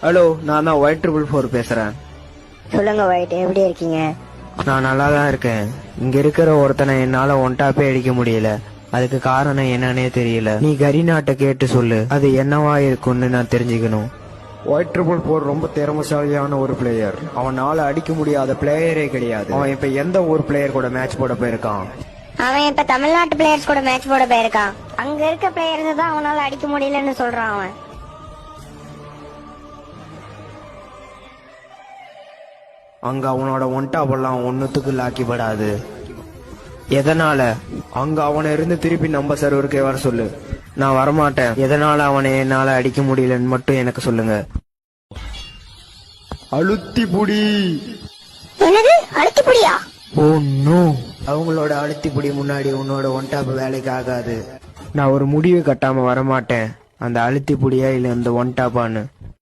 Hello, நான் தான் Y444 பேசுறேன். சொல்லுங்க ஒயிட், எப்படி இருக்கீங்க? நான் நல்லா தான் இருக்கேன். இங்க இருக்கிற ஒருத்தனை என்னால ஒன்டாப்பே அடிக்க முடியல. அதுக்கு காரணம் என்னன்னே தெரியல. நீ கரிநாட்டை கேட்டு சொல்லு, அது என்னவா இருக்கும்னு நான் தெரிஞ்சுக்கணும். Y444 ரொம்ப திறமைசாலியான ஒரு பிளேயர். அவனால அடிக்க முடியாத பிளேயரே கிடையாது. அவன் இப்ப எந்த ஒரு பிளேயர் கூட மேட்ச் போட போயிருக்கான்? அவன் இப்ப தமிழ்நாட்டு பிளேயர்ஸ் கூட மேட்ச் போட போயிருக்கான். அங்க இருக்க பிளேயர்ஸ் தான் அவனால அடிக்க முடியலன்னு சொல்றான் அவன். அங்க அவனோட ஒன்டாப்பெல்லாம் ஒன்னுத்துக்கு லாக்கிப்படாது. எதனால? அங்க அவனை இருந்து திருப்பி நம்ம சர்வருக்கே வர சொல்லு. நான் வரமாட்டேன். எதனால அவனை என்னால அடிக்க முடியலன்னு மட்டும் எனக்கு சொல்லுங்க. அழுத்தி புடி. என்னது அழுத்தி புடியா? ஓ நோ, அவங்களோட அழுத்தி புடி முன்னாடி உன்னோட ஒன்டாப் வேலைக்கு ஆகாது. நான் ஒரு முடிவு கட்டாம வரமாட்டேன். அந்த அழுத்தி புடியா இல்ல அந்த ஒன்டாப்பான்னு